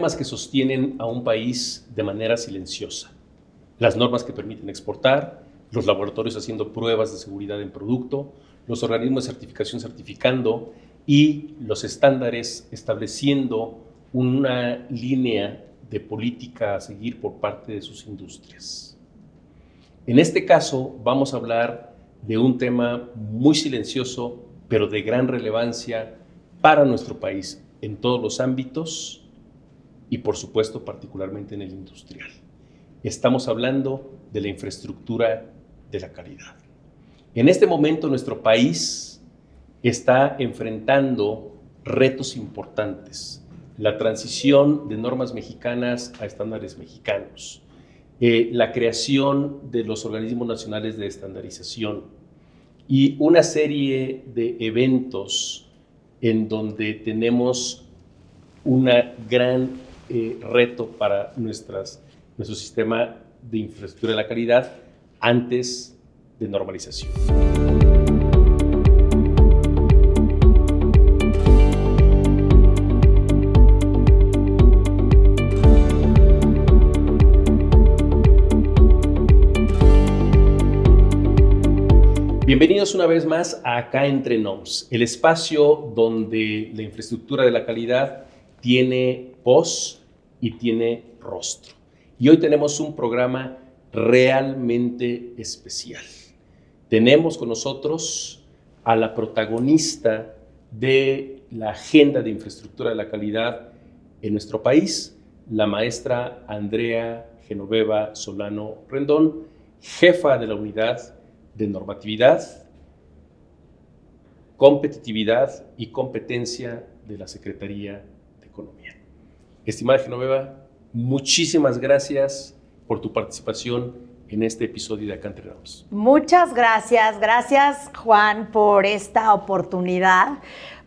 normas que sostienen a un país de manera silenciosa, las normas que permiten exportar, los laboratorios haciendo pruebas de seguridad en producto, los organismos de certificación certificando y los estándares estableciendo una línea de política a seguir por parte de sus industrias. En este caso vamos a hablar de un tema muy silencioso, pero de gran relevancia para nuestro país en todos los ámbitos y por supuesto particularmente en el industrial. Estamos hablando de la infraestructura de la calidad. En este momento nuestro país está enfrentando retos importantes. La transición de normas mexicanas a estándares mexicanos, la creación de los organismos nacionales de estandarización y una serie de eventos en donde tenemos un gran reto para nuestro sistema de infraestructura de la calidad antes de normalización. Bienvenidos una vez más a Acá Entre Nos, el espacio donde la infraestructura de la calidad tiene voz y tiene rostro. Y hoy tenemos un programa realmente especial. Tenemos con nosotros a la protagonista de la agenda de infraestructura de la calidad en nuestro país, la maestra Andrea Genoveva Solano Rendón, jefa de la unidad de normatividad, competitividad y competencia de la Secretaría de Economía. Estimada Genoveva, muchísimas gracias por tu participación en este episodio de Acá Entre Nos. Muchas gracias, gracias Juan por esta oportunidad,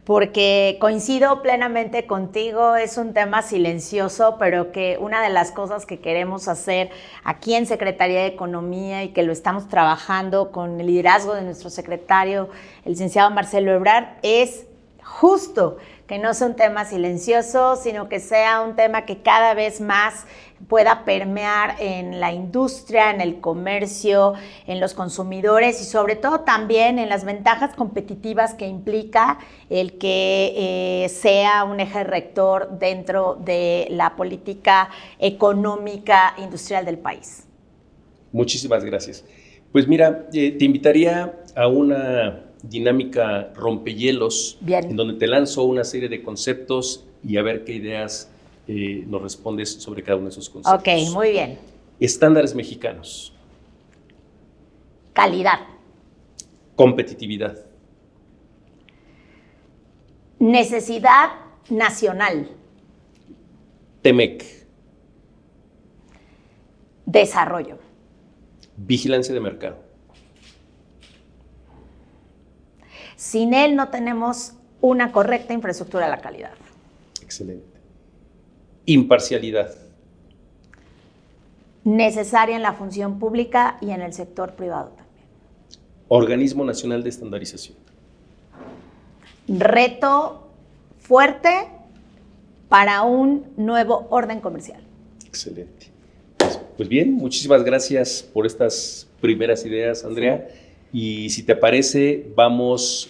porque coincido plenamente contigo, es un tema silencioso, pero que una de las cosas que queremos hacer aquí en Secretaría de Economía y que lo estamos trabajando con el liderazgo de nuestro secretario, el licenciado Marcelo Ebrard, es justo que no sea un tema silencioso, sino que sea un tema que cada vez más pueda permear en la industria, en el comercio, en los consumidores y sobre todo también en las ventajas competitivas que implica el que sea un eje rector dentro de la política económica industrial del país. Muchísimas gracias. Pues mira, te invitaría a una dinámica rompehielos, en donde te lanzo una serie de conceptos y a ver qué ideas nos respondes sobre cada uno de esos conceptos. Ok, muy bien. Estándares mexicanos. Calidad. Competitividad. Necesidad nacional. TEMEC. Desarrollo. Vigilancia de mercado. Sin él no tenemos una correcta infraestructura de la calidad. Excelente. Imparcialidad. Necesaria en la función pública y en el sector privado también. Organismo Nacional de Estandarización. Reto fuerte para un nuevo orden comercial. Excelente. Pues bien, muchísimas gracias por estas primeras ideas, Andrea. Y si te parece, vamos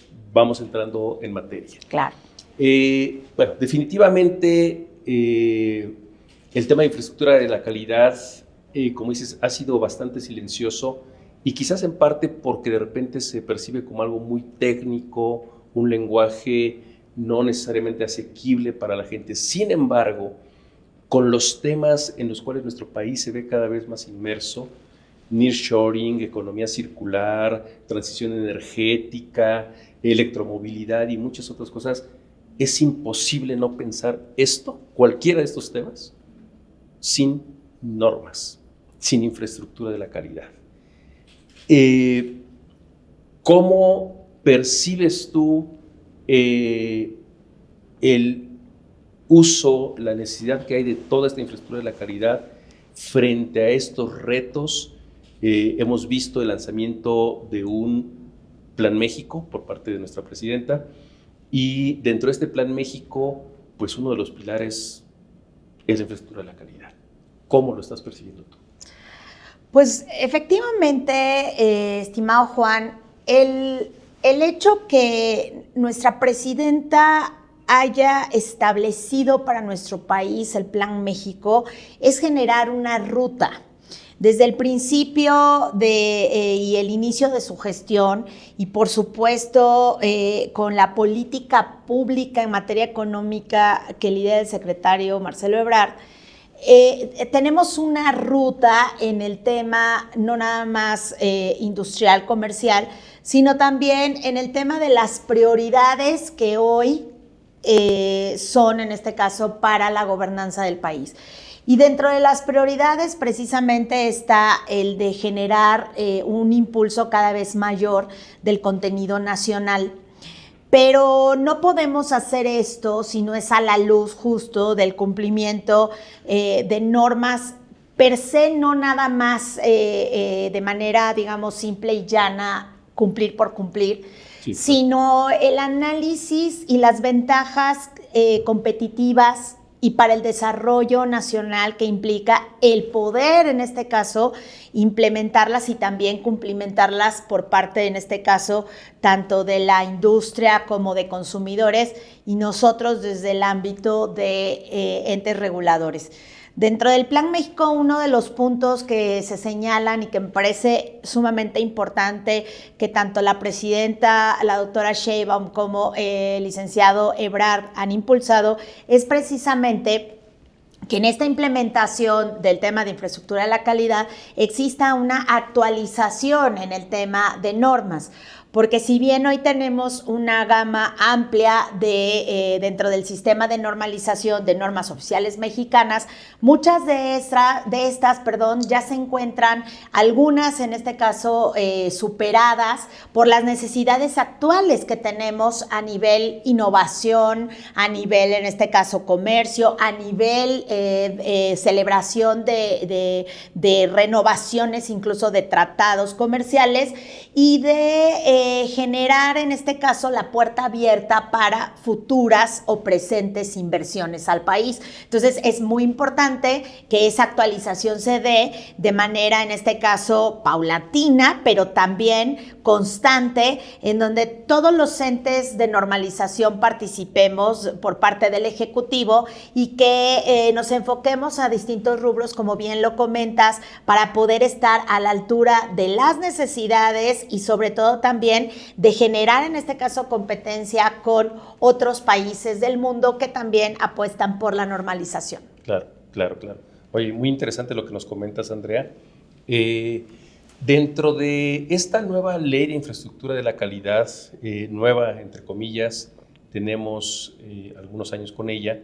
entrando en materia. Claro. Bueno, definitivamente el tema de infraestructura de la calidad, como dices, ha sido bastante silencioso y quizás en parte porque de repente se percibe como algo muy técnico, un lenguaje no necesariamente asequible para la gente. Sin embargo, con los temas en los cuales nuestro país se ve cada vez más inmerso, nearshoring, economía circular, transición energética, electromovilidad y muchas otras cosas, es imposible no pensar esto, cualquiera de estos temas, sin normas, sin infraestructura de la calidad. ¿Cómo percibes tú el uso, la necesidad que hay de toda esta infraestructura de la calidad frente a estos retos? Hemos visto el lanzamiento de un Plan México por parte de nuestra presidenta y dentro de este Plan México, pues uno de los pilares es la infraestructura de la calidad. ¿Cómo lo estás percibiendo tú? Pues efectivamente, estimado Juan, el hecho que nuestra presidenta haya establecido para nuestro país el Plan México es generar una ruta. Desde el principio y el inicio de su gestión y por supuesto con la política pública en materia económica que lidera el secretario Marcelo Ebrard, tenemos una ruta en el tema no nada más industrial, comercial, sino también en el tema de las prioridades que hoy son, en este caso, para la gobernanza del país. Y dentro de las prioridades precisamente está el de generar un impulso cada vez mayor del contenido nacional. Pero no podemos hacer esto si no es a la luz justo del cumplimiento de normas per se, no nada más de manera, digamos, simple y llana, cumplir por cumplir, sí, sino el análisis y las ventajas competitivas y para el desarrollo nacional que implica el poder, en este caso, implementarlas y también cumplimentarlas por parte, en este caso, tanto de la industria como de consumidores y nosotros desde el ámbito de entes reguladores. Dentro del Plan México, uno de los puntos que se señalan y que me parece sumamente importante que tanto la presidenta, la doctora Sheinbaum, como el licenciado Ebrard han impulsado es precisamente que en esta implementación del tema de infraestructura de la calidad exista una actualización en el tema de normas. Porque si bien hoy tenemos una gama amplia dentro del sistema de normalización de normas oficiales mexicanas, muchas de estas, ya se encuentran, algunas en este caso superadas por las necesidades actuales que tenemos a nivel innovación, a nivel en este caso comercio, a nivel celebración de renovaciones incluso de tratados comerciales y de generar en este caso la puerta abierta para futuras o presentes inversiones al país. Entonces es muy importante que esa actualización se dé de manera en este caso paulatina, pero también constante, en donde todos los entes de normalización participemos por parte del Ejecutivo y que nos enfoquemos a distintos rubros, como bien lo comentas, para poder estar a la altura de las necesidades y sobre todo también de generar en este caso competencia con otros países del mundo que también apuestan por la normalización. Claro. Oye, muy interesante lo que nos comentas, Andrea. Dentro de esta nueva ley de infraestructura de la calidad, nueva entre comillas, tenemos algunos años con ella,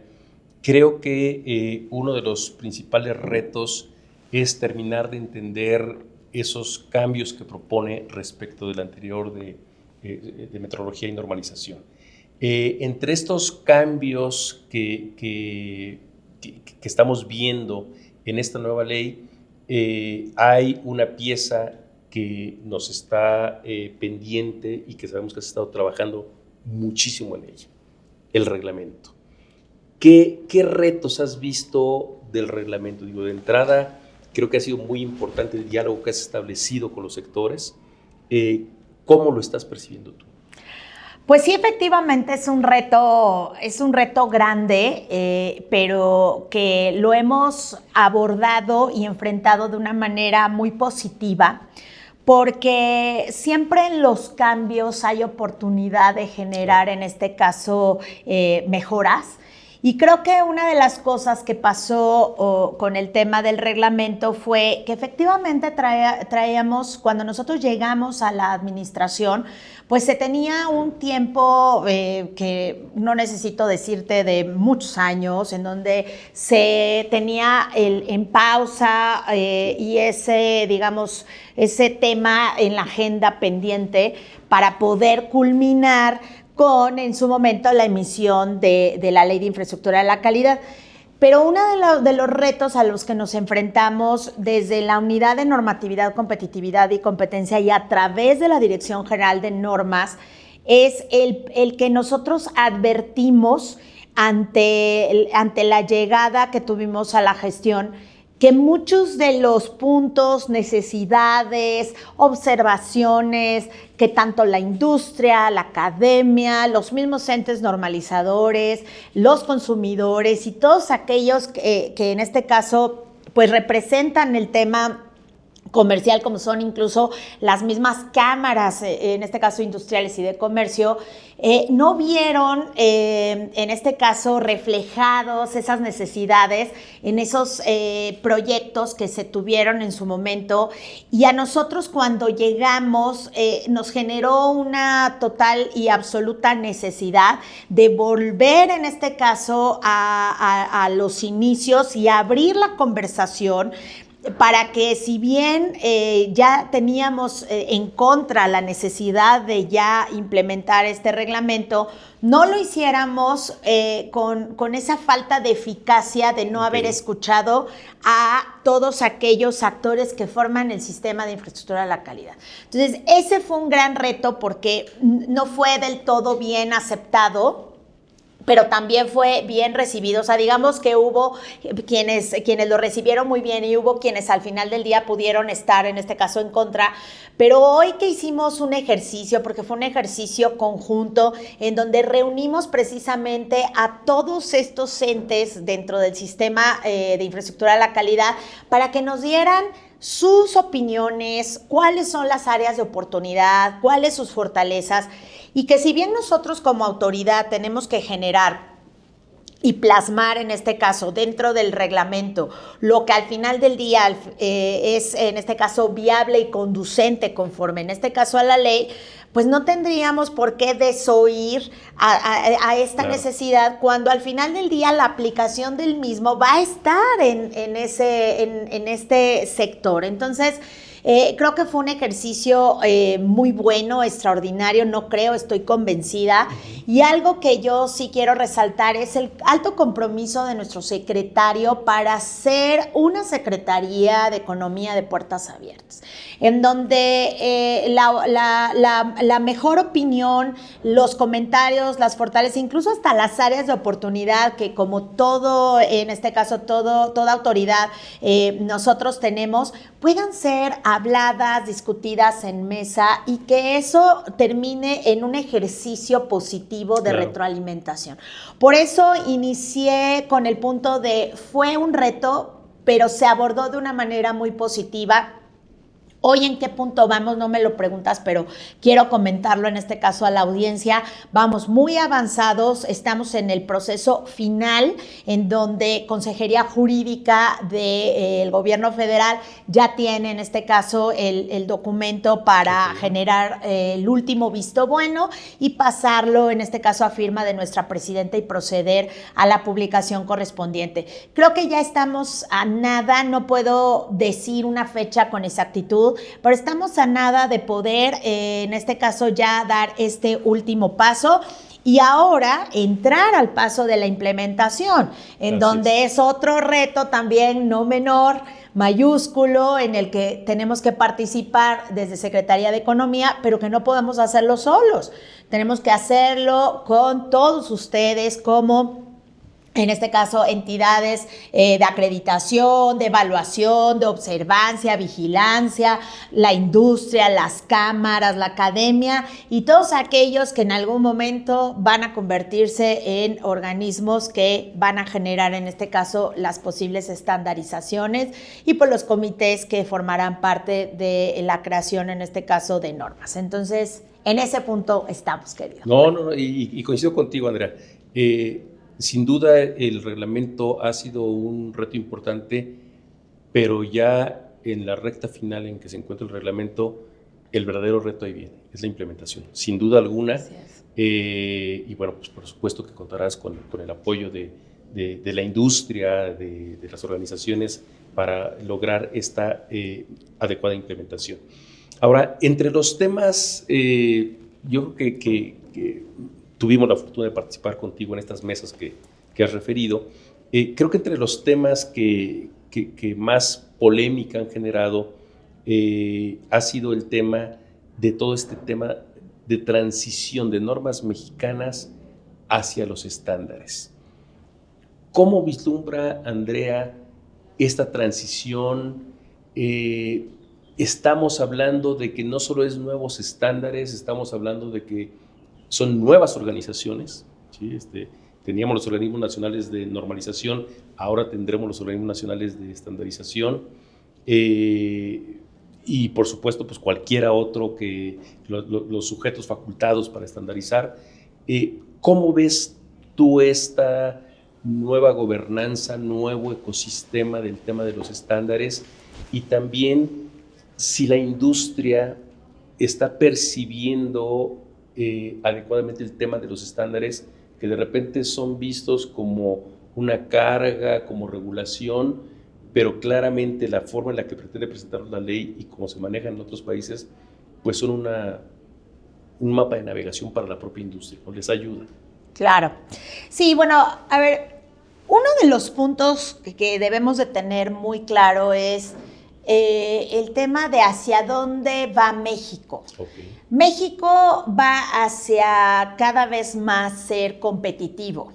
creo que uno de los principales retos es terminar de entender esos cambios que propone respecto del anterior de metrología y normalización. Entre estos cambios que estamos viendo en esta nueva ley, hay una pieza que nos está pendiente y que sabemos que has estado trabajando muchísimo en ella, el reglamento. ¿Qué retos has visto del reglamento? Digo, de entrada, creo que ha sido muy importante el diálogo que has establecido con los sectores. ¿Cómo lo estás percibiendo tú? Pues sí, efectivamente es un reto grande, pero que lo hemos abordado y enfrentado de una manera muy positiva, porque siempre en los cambios hay oportunidad de generar, en este caso, mejoras. Y creo que una de las cosas que pasó con el tema del reglamento fue que efectivamente traíamos, cuando nosotros llegamos a la administración, pues se tenía un tiempo que no necesito decirte de muchos años, en donde se tenía en pausa y ese tema en la agenda pendiente para poder culminar con, en su momento, la emisión de la Ley de Infraestructura de la Calidad. Pero uno de los retos a los que nos enfrentamos desde la Unidad de Normatividad, Competitividad y Competencia y a través de la Dirección General de Normas es el que nosotros advertimos ante la llegada que tuvimos a la gestión, que muchos de los puntos, necesidades, observaciones que tanto la industria, la academia, los mismos entes normalizadores, los consumidores y todos aquellos que en este caso pues representan el tema comercial, como son incluso las mismas cámaras, en este caso industriales y de comercio, no vieron en este caso reflejados esas necesidades en esos proyectos que se tuvieron en su momento, y a nosotros cuando llegamos nos generó una total y absoluta necesidad de volver en este caso a los inicios y abrir la conversación para que, si bien ya teníamos en contra la necesidad de ya implementar este reglamento, no lo hiciéramos con esa falta de eficacia de no haber escuchado a todos aquellos actores que forman el sistema de infraestructura de la calidad. Entonces, ese fue un gran reto porque no fue del todo bien aceptado, pero también fue bien recibido. O sea, digamos que hubo quienes lo recibieron muy bien y hubo quienes al final del día pudieron estar, en este caso, en contra. Pero hoy que hicimos un ejercicio, porque fue un ejercicio conjunto, en donde reunimos precisamente a todos estos entes dentro del sistema de infraestructura de la calidad para que nos dieran sus opiniones, cuáles son las áreas de oportunidad, cuáles sus fortalezas, y que si bien nosotros como autoridad tenemos que generar y plasmar en este caso dentro del reglamento lo que al final del día es en este caso viable y conducente conforme en este caso a la ley, pues no tendríamos por qué desoír a esta necesidad cuando al final del día la aplicación del mismo va a estar en este sector. Entonces, creo que fue un ejercicio muy bueno, extraordinario, estoy convencida. Y algo que yo sí quiero resaltar es el alto compromiso de nuestro secretario para hacer una Secretaría de Economía de puertas abiertas, en donde la mejor opinión, los comentarios, las fortalezas, incluso hasta las áreas de oportunidad que, como todo, en este caso toda autoridad nosotros tenemos, puedan ser habladas, discutidas en mesa, y que eso termine en un ejercicio positivo de retroalimentación. Por eso inicié con el punto de, fue un reto, pero se abordó de una manera muy positiva. Hoy, ¿en qué punto vamos? No me lo preguntas, pero quiero comentarlo en este caso a la audiencia. Vamos muy avanzados, estamos en el proceso final en donde Consejería Jurídica del Gobierno Federal ya tiene en este caso el documento para generar el último visto bueno y pasarlo en este caso a firma de nuestra presidenta y proceder a la publicación correspondiente. Creo que ya estamos a nada, no puedo decir una fecha con exactitud, pero estamos a nada de poder, en este caso, ya dar este último paso y ahora entrar al paso de la implementación, donde es otro reto también no menor, mayúsculo, en el que tenemos que participar desde Secretaría de Economía, pero que no podemos hacerlo solos. Tenemos que hacerlo con todos ustedes como, en este caso, entidades de acreditación, de evaluación, de observancia, vigilancia, la industria, las cámaras, la academia y todos aquellos que en algún momento van a convertirse en organismos que van a generar, en este caso, las posibles estandarizaciones, y por los comités que formarán parte de la creación, en este caso, de normas. Entonces, en ese punto estamos, querido. No, y coincido contigo, Andrea. Sin duda, el reglamento ha sido un reto importante, pero ya en la recta final en que se encuentra el reglamento, el verdadero reto ahí viene, es la implementación, sin duda alguna. Y bueno, pues por supuesto que contarás con el apoyo de la industria, de las organizaciones, para lograr esta adecuada implementación. Ahora, entre los temas, yo creo que tuvimos la fortuna de participar contigo en estas mesas que has referido. Creo que entre los temas que más polémica han generado ha sido el tema de todo este tema de transición de normas mexicanas hacia los estándares. ¿Cómo vislumbra, Andrea, esta transición? Estamos hablando de que no solo es nuevos estándares, estamos hablando de que son nuevas organizaciones, ¿sí? Teníamos los organismos nacionales de normalización, ahora tendremos los organismos nacionales de estandarización, y por supuesto pues cualquiera otro que los sujetos facultados para estandarizar. ¿Cómo ves tú esta nueva gobernanza, nuevo ecosistema del tema de los estándares, y también si la industria está percibiendo adecuadamente el tema de los estándares, que de repente son vistos como una carga, como regulación, pero claramente la forma en la que pretende presentar la ley y cómo se maneja en otros países, pues son un mapa de navegación para la propia industria, ¿no? Les ayuda. Claro. Sí, bueno, a ver, uno de los puntos que debemos de tener muy claro es el tema de hacia dónde va México. Okay. México va hacia cada vez más ser competitivo.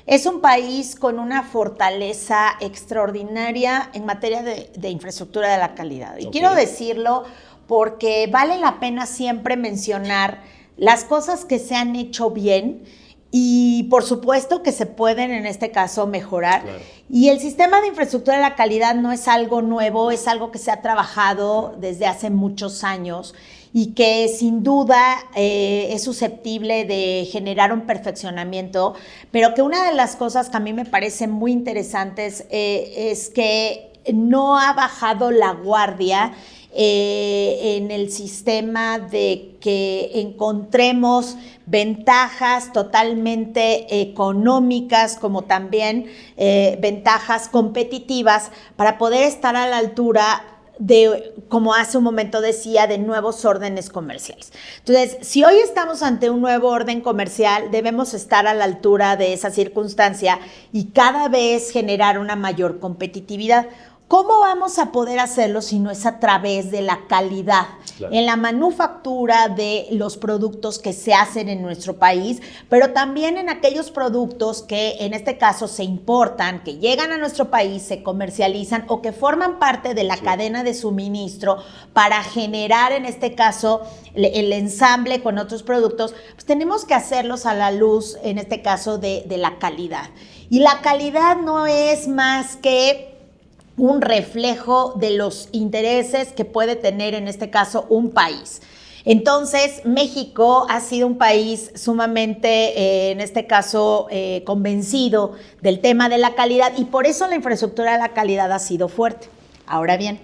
Es un país con una fortaleza extraordinaria en materia de infraestructura de la calidad. Y quiero decirlo porque vale la pena siempre mencionar las cosas que se han hecho bien y por supuesto que se pueden en este caso mejorar. Claro. Y el sistema de infraestructura de la calidad no es algo nuevo, es algo que se ha trabajado desde hace muchos años y que sin duda es susceptible de generar un perfeccionamiento, pero que una de las cosas que a mí me parecen muy interesantes es que no ha bajado la guardia en el sistema de que encontremos ventajas totalmente económicas como también ventajas competitivas para poder estar a la altura de, como hace un momento decía, de nuevos órdenes comerciales. Entonces, si hoy estamos ante un nuevo orden comercial, debemos estar a la altura de esa circunstancia y cada vez generar una mayor competitividad. ¿Cómo vamos a poder hacerlo si no es a través de la calidad? Claro. En la manufactura de los productos que se hacen en nuestro país, pero también en aquellos productos que en este caso se importan, que llegan a nuestro país, se comercializan o que forman parte de la cadena de suministro para generar en este caso el ensamble con otros productos, pues tenemos que hacerlos a la luz en este caso de la calidad. Y la calidad no es más que un reflejo de los intereses que puede tener en este caso un país. Entonces, México ha sido un país sumamente, en este caso, convencido del tema de la calidad y por eso la infraestructura de la calidad ha sido fuerte. Ahora bien,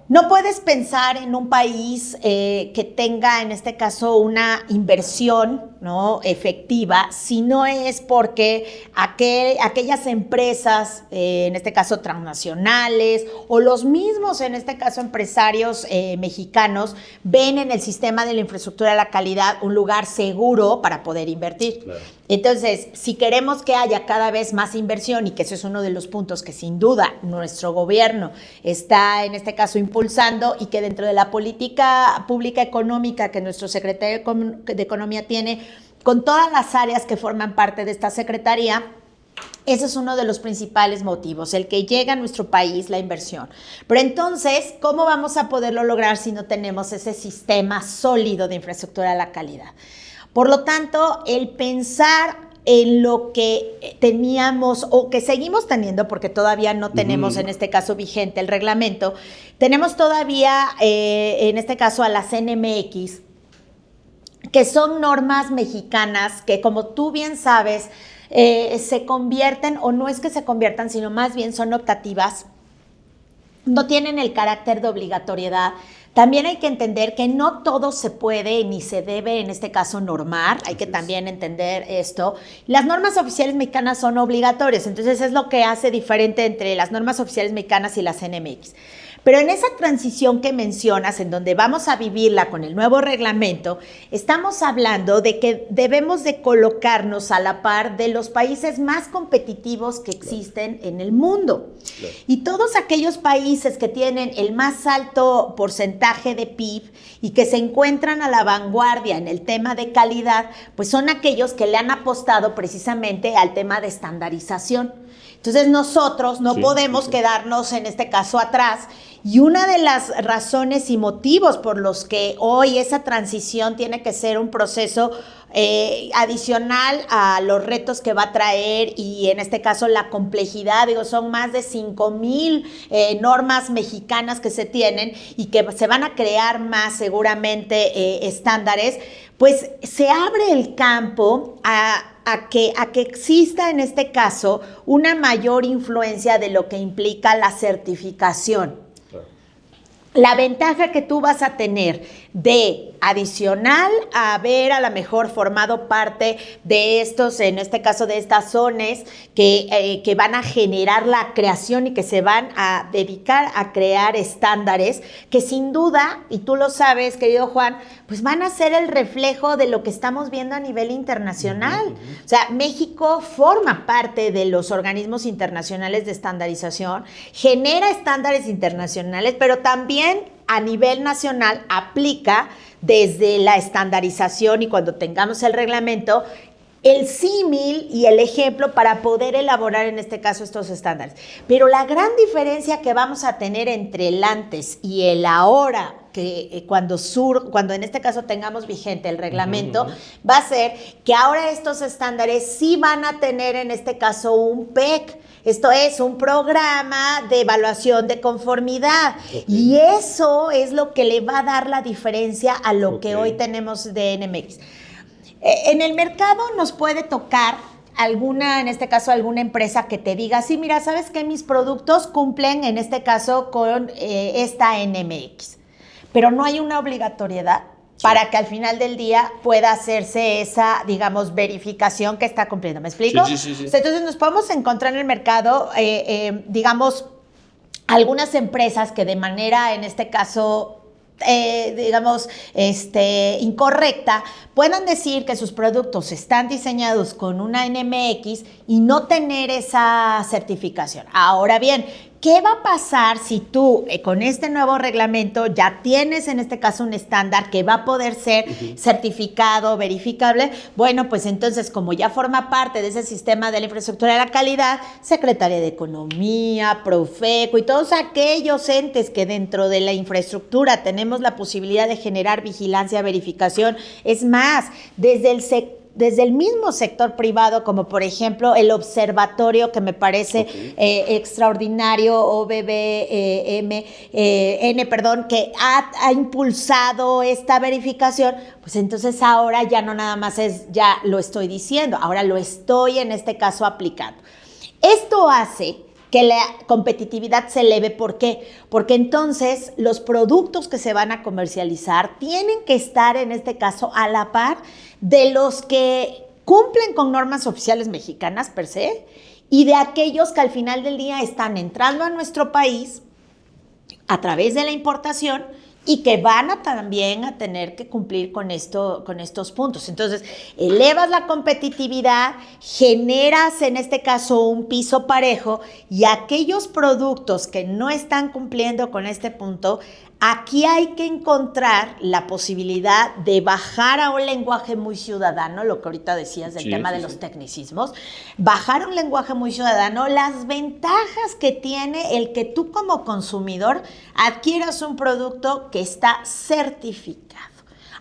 no puedes pensar en un país que tenga, en este caso, una inversión, ¿no?, efectiva, si no es porque aquellas empresas, en este caso transnacionales, o los mismos, en este caso, empresarios mexicanos, ven en el sistema de la infraestructura de la calidad un lugar seguro para poder invertir. Claro. Entonces, si queremos que haya cada vez más inversión, y que eso es uno de los puntos que sin duda nuestro gobierno está, en este caso, impulsando, y que dentro de la política pública económica que nuestro secretario de Economía tiene, con todas las áreas que forman parte de esta secretaría, ese es uno de los principales motivos, el que llega a nuestro país la inversión. Pero entonces, ¿cómo vamos a poderlo lograr si no tenemos ese sistema sólido de infraestructura de la calidad? Por lo tanto, el pensar en lo que teníamos o que seguimos teniendo, porque todavía no tenemos en este caso vigente el reglamento, tenemos todavía en este caso a la CNMX, que son normas mexicanas que, como tú bien sabes, se convierten, o no es que se conviertan, sino más bien son optativas, no tienen el carácter de obligatoriedad. También hay que entender que no todo se puede ni se debe, en este caso, normar. Hay que también entender esto. Las normas oficiales mexicanas son obligatorias, entonces es lo que hace diferente entre las normas oficiales mexicanas y las CNMX. Pero en esa transición que mencionas, en donde vamos a vivirla con el nuevo reglamento, estamos hablando de que debemos de colocarnos a la par de los países más competitivos que existen en el mundo. Claro. Y todos aquellos países que tienen el más alto porcentaje de PIB y que se encuentran a la vanguardia en el tema de calidad, pues son aquellos que le han apostado precisamente al tema de estandarización. Entonces nosotros no podemos quedarnos en este caso atrás, y una de las razones y motivos por los que hoy esa transición tiene que ser un proceso adicional a los retos que va a traer, y en este caso la complejidad, son más de 5,000 normas mexicanas que se tienen y que se van a crear más seguramente estándares, pues se abre el campo a que exista en este caso una mayor influencia de lo que implica la certificación. La ventaja que tú vas a tener de adicional a haber a lo mejor formado parte de estos, en este caso de estas zonas que van a generar la creación y que se van a dedicar a crear estándares que sin duda, y tú lo sabes, querido Juan, pues van a ser el reflejo de lo que estamos viendo a nivel internacional. O sea, México forma parte de los organismos internacionales de estandarización, genera estándares internacionales, pero también a nivel nacional aplica desde la estandarización, y cuando tengamos el reglamento, el símil y el ejemplo para poder elaborar en este caso estos estándares. Pero la gran diferencia que vamos a tener entre el antes y el ahora, que cuando en este caso tengamos vigente el reglamento, va a ser que ahora estos estándares sí van a tener en este caso un PEC. Esto es un programa de evaluación de conformidad. Y eso es lo que le va a dar la diferencia a lo que hoy tenemos de NMX. En el mercado nos puede tocar en este caso, alguna empresa que te diga, sí, mira, ¿sabes qué? Mis productos cumplen, en este caso, con esta NMX. Pero no hay una obligatoriedad para que al final del día pueda hacerse esa, digamos, verificación que está cumpliendo. ¿Me explico? Sí. Entonces nos podemos encontrar en el mercado, digamos, algunas empresas que de manera, en este caso, incorrecta, puedan decir que sus productos están diseñados con una NMX y no tener esa certificación. Ahora bien, ¿qué va a pasar si tú con este nuevo reglamento ya tienes en este caso un estándar que va a poder ser certificado, verificable? Bueno, pues entonces, como ya forma parte de ese sistema de la infraestructura de la calidad, Secretaría de Economía, Profeco y todos aquellos entes que dentro de la infraestructura tenemos la posibilidad de generar vigilancia, verificación, es más, desde el mismo sector privado, como por ejemplo el observatorio que me parece extraordinario, que ha impulsado esta verificación, pues entonces ahora ya no nada más ya lo estoy diciendo, ahora lo estoy en este caso aplicando. Esto hace que la competitividad se eleve. ¿Por qué? Porque entonces los productos que se van a comercializar tienen que estar en este caso a la par de los que cumplen con normas oficiales mexicanas per se y de aquellos que al final del día están entrando a nuestro país a través de la importación y que van también a tener que cumplir con estos puntos. Entonces, elevas la competitividad, generas en este caso un piso parejo, y aquellos productos que no están cumpliendo con este punto, aquí hay que encontrar la posibilidad de bajar a un lenguaje muy ciudadano, lo que ahorita decías del tema de los tecnicismos, bajar a un lenguaje muy ciudadano, las ventajas que tiene el que tú como consumidor adquieras un producto que está certificado,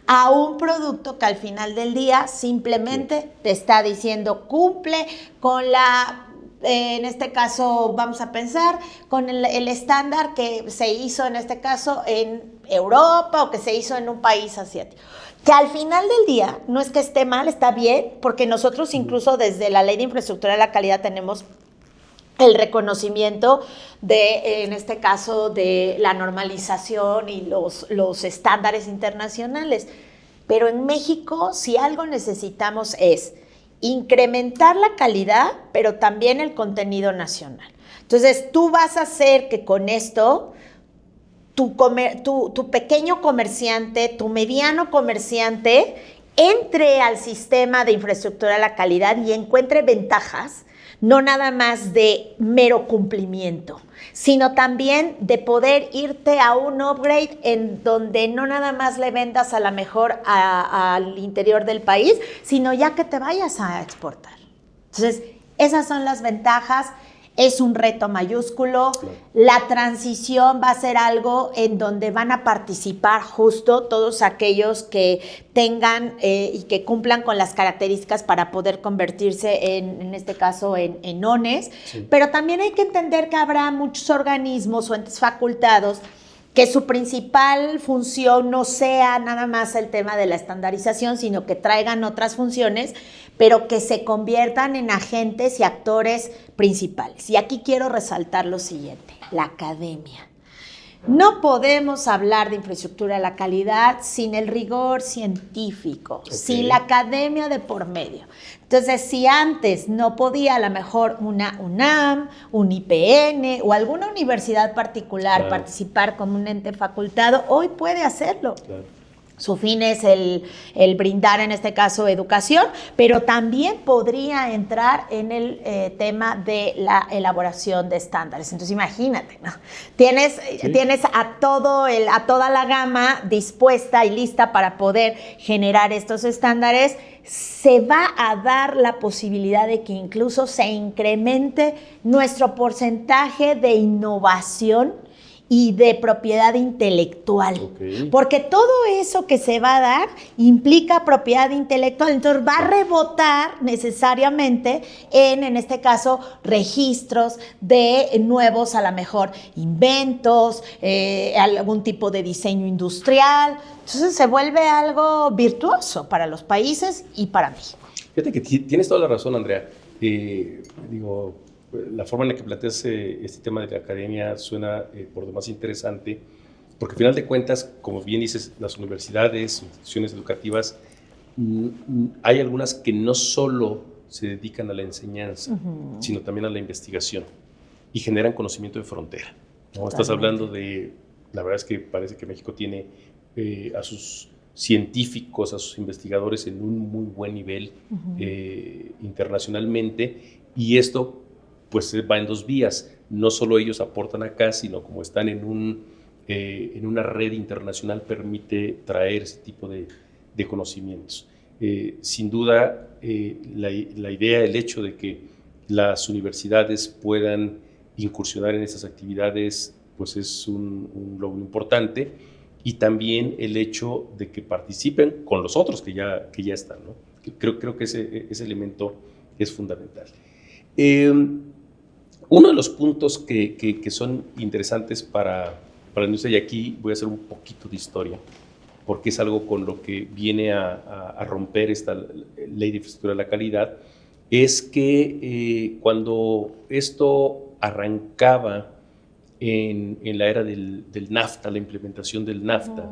a un producto que al final del día simplemente te está diciendo cumple con en este caso vamos a pensar con el estándar que se hizo en este caso en Europa o que se hizo en un país asiático. Que al final del día no es que esté mal, está bien, porque nosotros incluso desde la Ley de Infraestructura de la Calidad tenemos el reconocimiento en este caso, de la normalización y los estándares internacionales. Pero en México, si algo necesitamos es incrementar la calidad, pero también el contenido nacional. Entonces, tú vas a hacer que con esto tu pequeño comerciante, tu mediano comerciante, entre al sistema de infraestructura de la calidad y encuentre ventajas, no nada más de mero cumplimiento, sino también de poder irte a un upgrade en donde no nada más le vendas a la mejor al interior del país, sino ya que te vayas a exportar. Entonces, esas son las ventajas. Es un reto mayúsculo. Claro. La transición va a ser algo en donde van a participar justo todos aquellos que tengan y que cumplan con las características para poder convertirse en este caso en ONES. Sí. Pero también hay que entender que habrá muchos organismos o entes facultados que su principal función no sea nada más el tema de la estandarización, sino que traigan otras funciones, pero que se conviertan en agentes y actores principales. Y aquí quiero resaltar lo siguiente: la academia. No podemos hablar de infraestructura de la calidad sin el rigor científico, sin la academia de por medio. Entonces, si antes no podía a lo mejor una UNAM, un IPN o alguna universidad particular participar como un ente facultado, hoy puede hacerlo. Claro. Su fin es el brindar, en este caso, educación, pero también podría entrar en el tema de la elaboración de estándares. Entonces, imagínate, ¿no? Tienes a toda la gama dispuesta y lista para poder generar estos estándares. Se va a dar la posibilidad de que incluso se incremente nuestro porcentaje de innovación y de propiedad intelectual, porque todo eso que se va a dar implica propiedad intelectual, entonces va a rebotar necesariamente en este caso, registros de nuevos, a lo mejor, inventos, algún tipo de diseño industrial. Entonces se vuelve algo virtuoso para los países y para México. Fíjate que tienes toda la razón, Andrea. La forma en la que planteas este tema de la academia suena por demás interesante, porque al final de cuentas, como bien dices, las universidades, instituciones educativas, hay algunas que no solo se dedican a la enseñanza, sino también a la investigación y generan conocimiento de frontera, ¿no? Estás hablando de, la verdad es que parece que México tiene a sus científicos, a sus investigadores en un muy buen nivel internacionalmente, y esto pues va en dos vías. No solo ellos aportan acá, sino como están en una red internacional, permite traer ese tipo de conocimientos. Sin duda, la idea, el hecho de que las universidades puedan incursionar en estas actividades, pues es un logro importante, y también el hecho de que participen con los otros que ya están, ¿no? Creo que ese elemento es fundamental. Uno de los puntos que son interesantes para la industria, y aquí voy a hacer un poquito de historia, porque es algo con lo que viene a romper esta ley de infraestructura de la calidad, es que cuando esto arrancaba en la era del NAFTA, la implementación del NAFTA,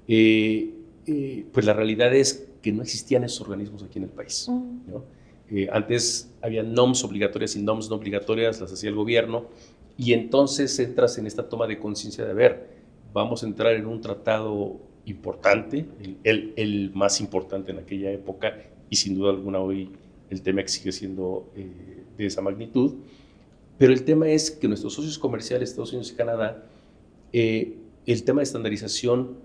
pues la realidad es que no existían esos organismos aquí en el país, ¿no? Antes había NOMs obligatorias y NOMs no obligatorias, las hacía el gobierno, y entonces entras en esta toma de conciencia de, vamos a entrar en un tratado importante, el más importante en aquella época, y sin duda alguna hoy el TEMEC sigue siendo de esa magnitud, pero el tema es que nuestros socios comerciales, Estados Unidos y Canadá, el tema de estandarización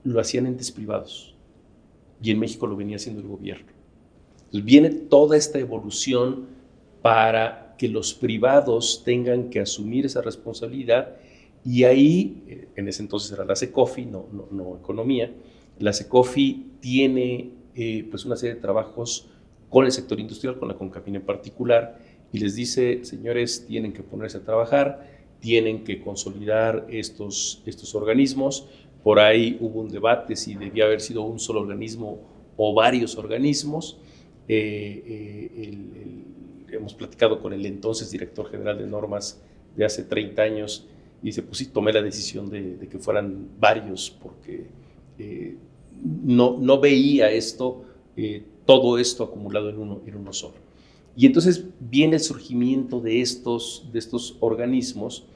lo hacían entes privados, y en México lo venía haciendo el gobierno. Entonces viene toda esta evolución para que los privados tengan que asumir esa responsabilidad, y ahí, en ese entonces era la SECOFI, no Economía, la SECOFI tiene pues una serie de trabajos con el sector industrial, con la CONCAPIN en particular, y les dice, señores, tienen que ponerse a trabajar, tienen que consolidar estos organismos. Por ahí hubo un debate si debía haber sido un solo organismo o varios organismos. Hemos platicado con el entonces director general de normas de hace 30 años y dice, pues sí, tomé la decisión de que fueran varios porque no veía todo esto acumulado en uno solo. Y entonces viene el surgimiento de estos organismos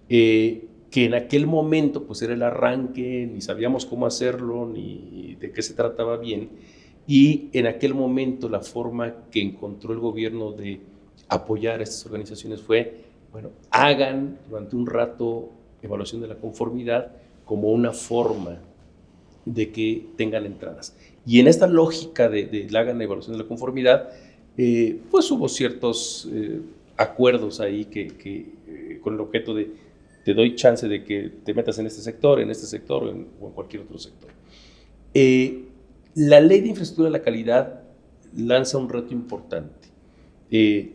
que que en aquel momento pues era el arranque, ni sabíamos cómo hacerlo, ni de qué se trataba bien, y en aquel momento la forma que encontró el gobierno de apoyar a estas organizaciones fue, bueno, hagan durante un rato evaluación de la conformidad como una forma de que tengan entradas. Y en esta lógica de hagan la evaluación de la conformidad, pues hubo ciertos acuerdos ahí con el objeto de te doy chance de que te metas en este sector o en cualquier otro sector. La Ley de Infraestructura de la Calidad lanza un reto importante.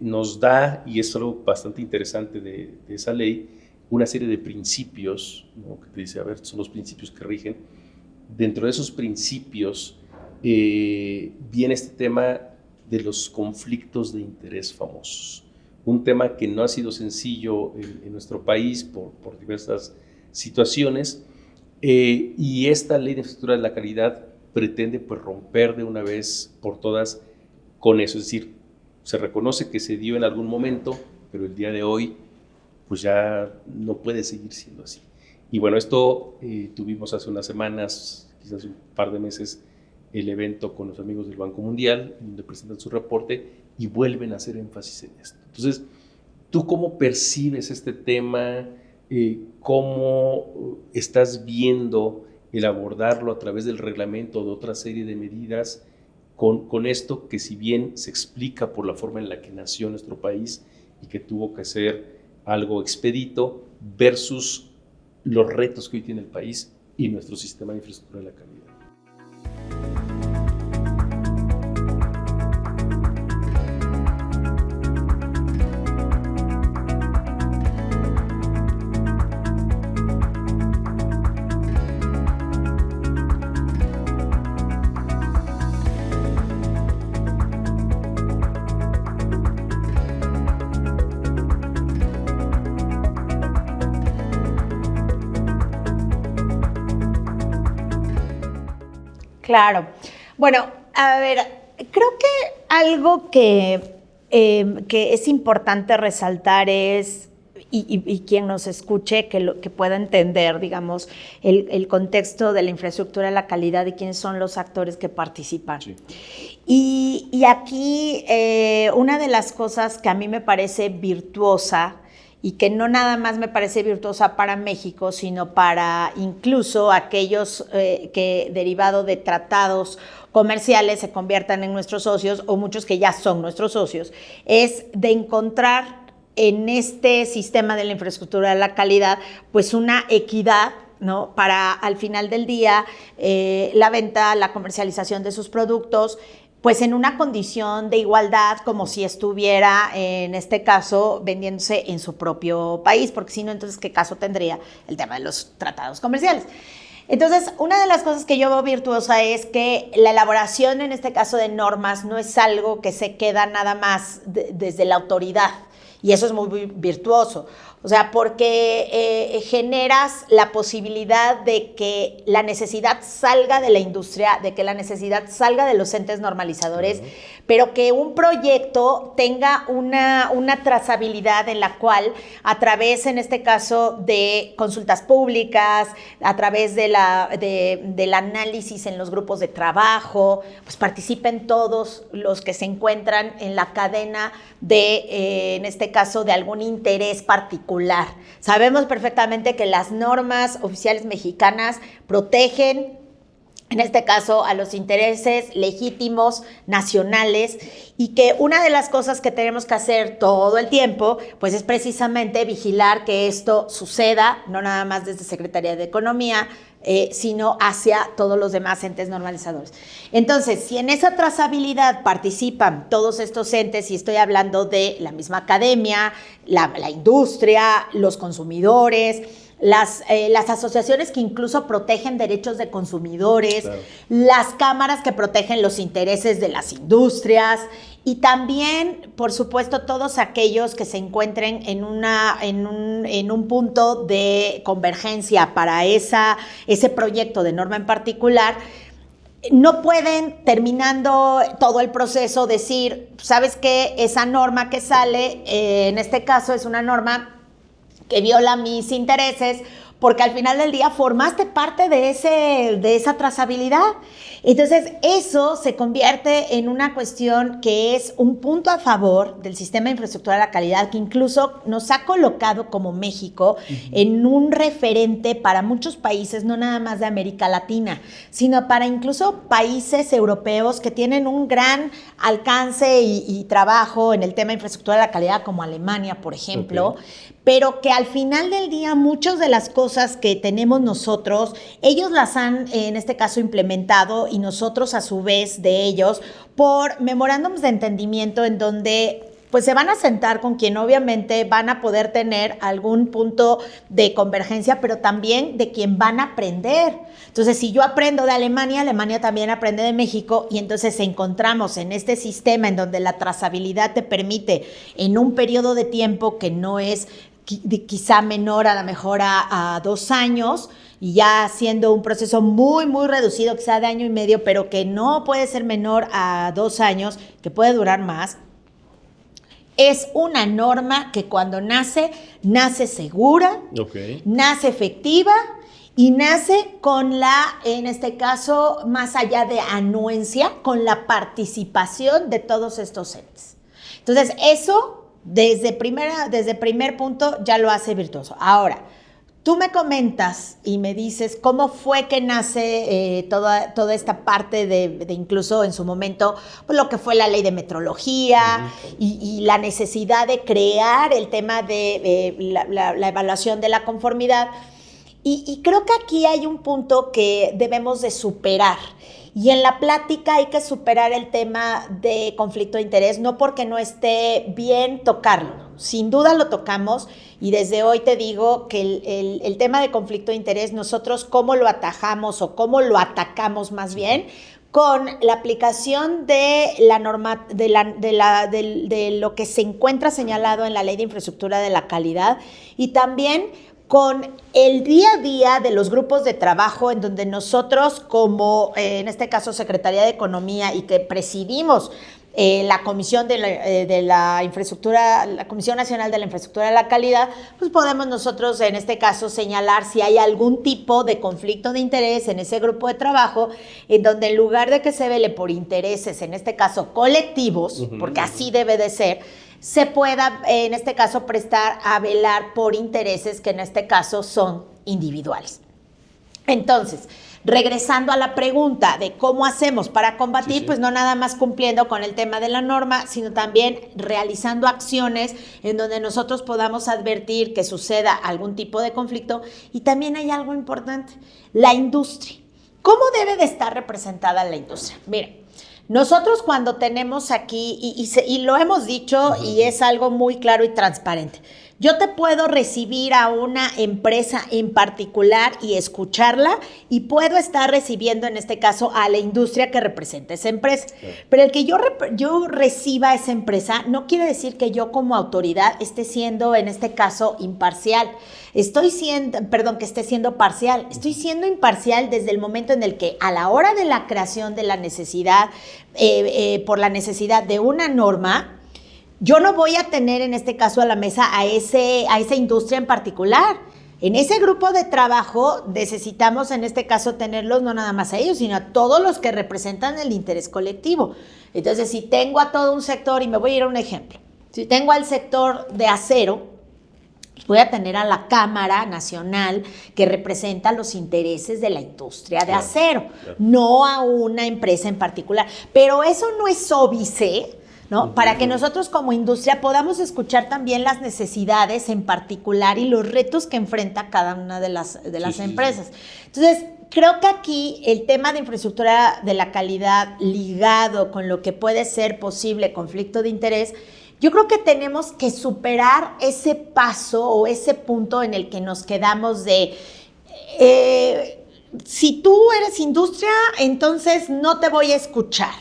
Nos da, y es algo bastante interesante de esa ley, una serie de principios, ¿no? Que te dice, a ver, son los principios que rigen. Dentro de esos principios viene este tema de los conflictos de interés famosos. Un tema que no ha sido sencillo en nuestro país por diversas situaciones, y esta Ley de Infraestructura de la Calidad pretende pues romper de una vez por todas con eso. Es decir, se reconoce que se dio en algún momento, pero el día de hoy pues ya no puede seguir siendo así. Y bueno, esto tuvimos hace unas semanas, quizás un par de meses, el evento con los amigos del Banco Mundial, donde presentan su reporte y vuelven a hacer énfasis en esto. Entonces, ¿tú cómo percibes este tema? ¿Cómo estás viendo el abordarlo a través del reglamento o de otra serie de medidas con esto que, si bien se explica por la forma en la que nació nuestro país y que tuvo que ser algo expedito, versus los retos que hoy tiene el país y nuestro sistema de infraestructura de la calidad? Claro. Bueno, a ver, creo que algo que es importante resaltar es, y quien nos escuche, que pueda entender, digamos, el contexto de la infraestructura de la calidad y quiénes son los actores que participan. Sí. Y aquí una de las cosas que a mí me parece virtuosa, y que no nada más me parece virtuosa para México, sino para incluso aquellos que, derivado de tratados comerciales, se conviertan en nuestros socios, o muchos que ya son nuestros socios, es de encontrar en este sistema de la infraestructura de la calidad pues una equidad, ¿no? Para al final del día la venta, la comercialización de sus productos, pues en una condición de igualdad, como si estuviera, en este caso, vendiéndose en su propio país, porque si no, entonces, ¿qué caso tendría el tema de los tratados comerciales? Entonces, una de las cosas que yo veo virtuosa es que la elaboración, en este caso de normas, no es algo que se queda nada más desde la autoridad, y eso es muy virtuoso. O sea, porque generas la posibilidad de que la necesidad salga de la industria, de que la necesidad salga de los entes normalizadores, pero que un proyecto tenga una trazabilidad en la cual, a través, en este caso, de consultas públicas, a través del análisis en los grupos de trabajo, pues participen todos los que se encuentran en la cadena de, en este caso, de algún interés particular. Sabemos perfectamente que las normas oficiales mexicanas protegen, en este caso, a los intereses legítimos nacionales, y que una de las cosas que tenemos que hacer todo el tiempo, pues es precisamente vigilar que esto suceda, no nada más desde Secretaría de Economía, sino hacia todos los demás entes normalizadores. Entonces, si en esa trazabilidad participan todos estos entes, y estoy hablando de la misma academia, la industria, los consumidores, las asociaciones que incluso protegen derechos de consumidores, claro, las cámaras que protegen los intereses de las industrias, y también, por supuesto, todos aquellos que se encuentren en un punto de convergencia para ese proyecto de norma en particular, no pueden, terminando todo el proceso, decir, ¿sabes qué? Esa norma que sale, en este caso es una norma que viola mis intereses, porque al final del día formaste parte de esa trazabilidad. Entonces, eso se convierte en una cuestión que es un punto a favor del sistema de infraestructura de la calidad, que incluso nos ha colocado como México en un referente para muchos países, no nada más de América Latina, sino para incluso países europeos que tienen un gran alcance y trabajo en el tema de infraestructura de la calidad, como Alemania, por ejemplo, pero que al final del día muchas de las cosas que tenemos nosotros, ellos las han, en este caso, implementado y nosotros a su vez de ellos por memorándums de entendimiento en donde pues se van a sentar con quien obviamente van a poder tener algún punto de convergencia, pero también de quien van a aprender. Entonces, si yo aprendo de Alemania, Alemania también aprende de México, y entonces encontramos en este sistema en donde la trazabilidad te permite en un periodo de tiempo que no es quizá menor a lo mejor a 2 años, y ya siendo un proceso muy, muy reducido, quizá de 1 año y medio, pero que no puede ser menor a 2 años, que puede durar más. Es una norma que cuando nace segura, nace efectiva y nace con en este caso, más allá de anuencia, con la participación de todos estos entes. Entonces, eso desde primer punto ya lo hace virtuoso. Ahora, tú me comentas y me dices cómo fue que nace toda esta parte de incluso en su momento pues lo que fue la ley de metrología y la necesidad de crear el tema de la evaluación de la conformidad. Y creo que aquí hay un punto que debemos de superar. Y en la plática hay que superar el tema de conflicto de interés, no porque no esté bien tocarlo, sin duda lo tocamos, y desde hoy te digo que el tema de conflicto de interés, nosotros cómo lo atajamos o cómo lo atacamos más bien, con la aplicación de la norma, de lo que se encuentra señalado en la Ley de Infraestructura de la Calidad, y también con el día a día de los grupos de trabajo en donde nosotros como, en este caso, Secretaría de Economía, y que presidimos la Comisión de la Infraestructura, la Comisión Nacional de la Infraestructura de la Calidad, pues podemos nosotros, en este caso, señalar si hay algún tipo de conflicto de interés en ese grupo de trabajo, en donde en lugar de que se vele por intereses, en este caso colectivos, porque así debe de ser, se pueda, en este caso, prestar a velar por intereses que en este caso son individuales. Entonces, regresando a la pregunta de cómo hacemos para combatir, pues no nada más cumpliendo con el tema de la norma, sino también realizando acciones en donde nosotros podamos advertir que suceda algún tipo de conflicto. Y también hay algo importante, la industria. ¿Cómo debe de estar representada la industria? Miren, nosotros cuando tenemos aquí, y lo hemos dicho y es algo muy claro y transparente, yo te puedo recibir a una empresa en particular y escucharla, y puedo estar recibiendo en este caso a la industria que representa esa empresa. Pero el que yo reciba a esa empresa no quiere decir que yo como autoridad esté siendo en este caso imparcial. Que esté siendo parcial. Estoy siendo imparcial desde el momento en el que a la hora de la creación de la necesidad, por la necesidad de una norma, yo no voy a tener en este caso a la mesa a esa industria en particular. En ese grupo de trabajo necesitamos en este caso tenerlos no nada más a ellos, sino a todos los que representan el interés colectivo. Entonces, si tengo a todo un sector, y me voy a ir a un ejemplo, si tengo al sector de acero, voy a tener a la Cámara Nacional que representa los intereses de la industria de acero, no a una empresa en particular. Pero eso no es óbice, ¿no? Para que nosotros como industria podamos escuchar también las necesidades en particular y los retos que enfrenta cada una de las empresas. Entonces, creo que aquí el tema de infraestructura de la calidad ligado con lo que puede ser posible conflicto de interés, yo creo que tenemos que superar ese paso o ese punto en el que nos quedamos de si tú eres industria, entonces no te voy a escuchar,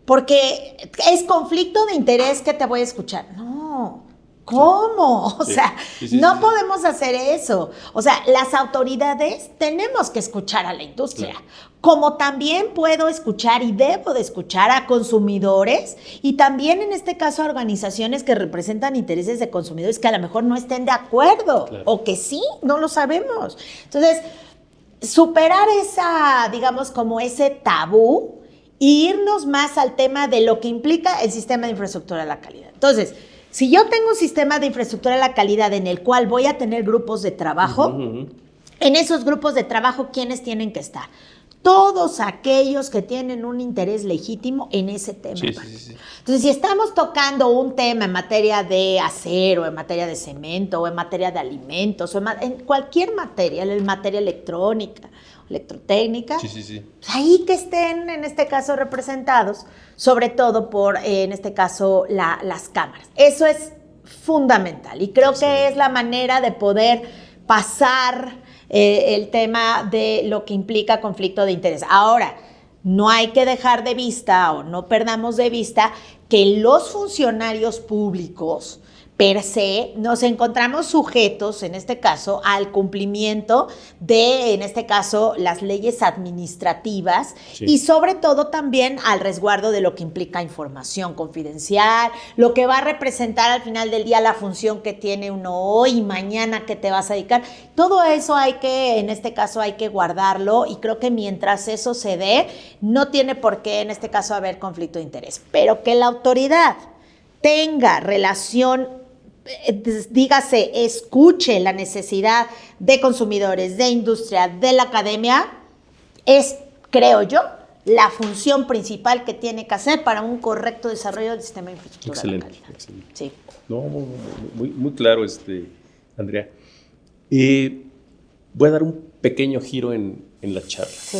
porque es conflicto de interés que te voy a escuchar. No, ¿Cómo? O sea, sí, no sí. podemos hacer eso. O sea, las autoridades tenemos que escuchar a la industria, Claro. como también puedo escuchar y debo de escuchar a consumidores y también en este caso a organizaciones que representan intereses de consumidores que a lo mejor no estén de acuerdo Claro. o que sí, no lo sabemos. Entonces, superar esa, digamos, como ese tabú e irnos más al tema de lo que implica el sistema de infraestructura de la calidad. Entonces, si yo tengo un sistema de infraestructura de la calidad en el cual voy a tener grupos de trabajo, en esos grupos de trabajo, ¿quiénes tienen que estar? Todos aquellos que tienen un interés legítimo en ese tema. Sí, sí, sí. Entonces, si estamos tocando un tema en materia de acero, en materia de cemento, o en materia de alimentos, o en cualquier materia, en materia electrónica, electrotécnica, Sí, sí, sí. pues ahí que estén, en este caso, representados, sobre todo por, en este caso, las cámaras. Eso es fundamental y creo que es la manera de poder pasar el tema de lo que implica conflicto de interés. Ahora, no hay que dejar de vista o no perdamos de vista que los funcionarios públicos per se nos encontramos sujetos, en este caso, al cumplimiento de, en este caso, las leyes administrativas y sobre todo también al resguardo de lo que implica información confidencial, lo que va a representar al final del día la función que tiene uno hoy y mañana que te vas a dedicar. Todo eso hay que, en este caso, hay que guardarlo y creo que mientras eso se dé, no tiene por qué, en este caso, haber conflicto de interés. Pero que la autoridad tenga relación, dígase, escuche la necesidad de consumidores, de industria, de la academia, es, creo yo, la función principal que tiene que hacer para un correcto desarrollo del sistema de infraestructura. Excelente, de la calidad. excelente. Sí. No, muy claro, Andrea. Voy a dar un pequeño giro en la charla. Sí.